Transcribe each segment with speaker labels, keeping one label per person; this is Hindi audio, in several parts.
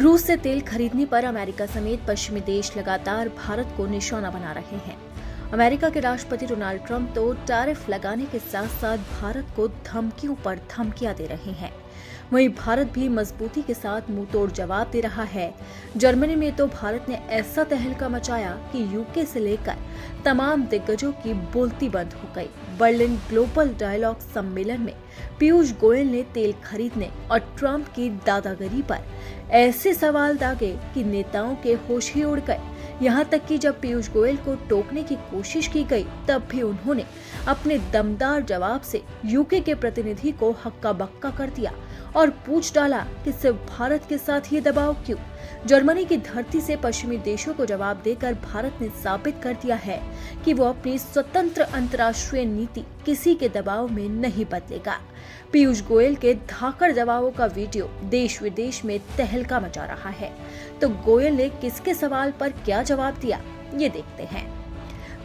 Speaker 1: रूस से तेल खरीदने पर अमेरिका समेत पश्चिमी देश लगातार भारत को निशाना बना रहे हैं। अमेरिका के राष्ट्रपति डोनाल्ड ट्रंप तो टैरिफ लगाने के साथ साथ भारत को धमकियों पर धमकियां दे रहे हैं। वहीं भारत भी मजबूती के साथ मुंहतोड़ जवाब दे रहा है। जर्मनी में तो भारत ने ऐसा तहलका मचाया कि यूके से लेकर तमाम दिग्गजों की बोलती बंद हो गई। बर्लिन ग्लोबल डायलॉग सम्मेलन में पीयूष गोयल ने तेल खरीदने और ट्रंप की दादागिरी पर ऐसे सवाल दागे कि नेताओं के होश ही उड़ गए। यहाँ तक कि जब पीयूष गोयल को टोकने की कोशिश की गई, तब भी उन्होंने अपने दमदार जवाब से यूके के प्रतिनिधि को हक्का बक्का कर दिया और पूछ डाला कि सिर्फ भारत के साथ ये दबाव क्यों। जर्मनी की धरती से पश्चिमी देशों को जवाब देकर भारत ने साबित कर दिया है कि वो अपनी स्वतंत्र अंतर्राष्ट्रीय नीति किसी के दबाव में नहीं बदलेगा। पीयूष गोयल के धाकड़ जवाबों का वीडियो देश विदेश में तहलका मचा रहा है। तो गोयल ने किसके सवाल पर क्या जवाब दिया, ये देखते हैं।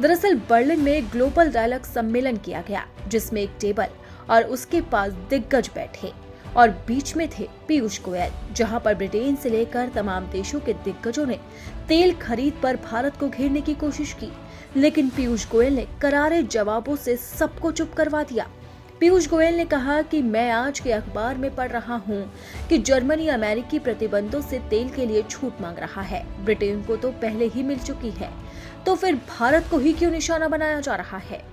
Speaker 1: दरअसल बर्लिन में ग्लोबल डायलॉग सम्मेलन किया गया, जिसमें एक टेबल और उसके पास दिग्गज बैठे और बीच में थे पीयूष गोयल, जहां पर ब्रिटेन से लेकर तमाम देशों के दिग्गजों ने तेल खरीद पर भारत को घेरने की कोशिश की, लेकिन पीयूष गोयल ने करारे जवाबों से सबको चुप करवा दिया। पीयूष गोयल ने कहा कि मैं आज के अखबार में पढ़ रहा हूं कि जर्मनी अमेरिकी प्रतिबंधों से तेल के लिए छूट मांग रहा है। ब्रिटेन को तो पहले ही मिल चुकी है, तो फिर भारत को ही क्यों निशाना बनाया जा रहा है।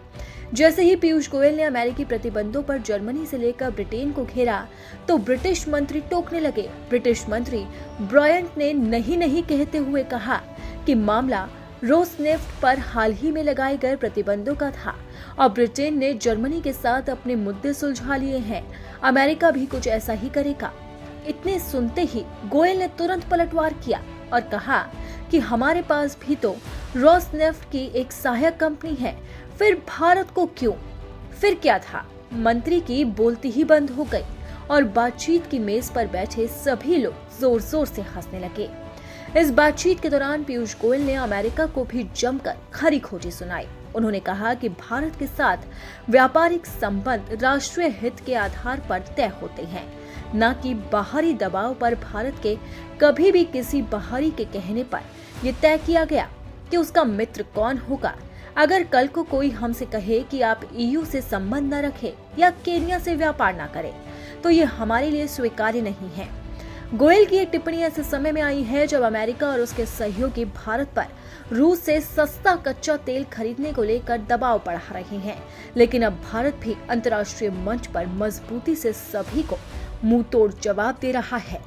Speaker 1: जैसे ही पीयूष गोयल ने अमेरिकी प्रतिबंधों पर जर्मनी से लेकर ब्रिटेन को घेरा, तो ब्रिटिश मंत्री टोकने लगे। ब्रिटिश मंत्री ब्रायंट ने नहीं कहते हुए कहा कि मामला रोसनेफ्ट पर हाल ही में लगाए गए प्रतिबंधों का था और ब्रिटेन ने जर्मनी के साथ अपने मुद्दे सुलझा लिए हैं। अमेरिका भी कुछ ऐसा ही करेगा। इतने सुनते ही गोयल ने तुरंत पलटवार किया और कहा कि हमारे पास भी तो रोसनेफ्ट की एक सहायक कंपनी है, फिर भारत को क्यों। फिर क्या था, मंत्री की बोलती ही बंद हो गई और बातचीत की मेज पर बैठे सभी लोग जोर जोर से हंसने लगे। इस बातचीत के दौरान पीयूष गोयल ने अमेरिका को भी जमकर खरी खोटी सुनाई। उन्होंने कहा कि भारत के साथ व्यापारिक संबंध राष्ट्रीय हित के आधार पर तय होते हैं, न कि बाहरी दबाव पर। भारत के कभी भी किसी बाहरी के कहने पर यह तय किया गया कि उसका मित्र कौन होगा। अगर कल को कोई हमसे कहे कि आप ईयू से संबंध न रखें या केन्या से व्यापार न करें, तो ये हमारे लिए स्वीकार्य नहीं है। गोयल की ये टिप्पणी ऐसे समय में आई है जब अमेरिका और उसके सहयोगी भारत पर रूस से सस्ता कच्चा तेल खरीदने को लेकर दबाव बढ़ा रहे हैं। लेकिन अब भारत भी अंतर्राष्ट्रीय मंच पर मजबूती से सभी को मुंहतोड़ जवाब दे रहा है।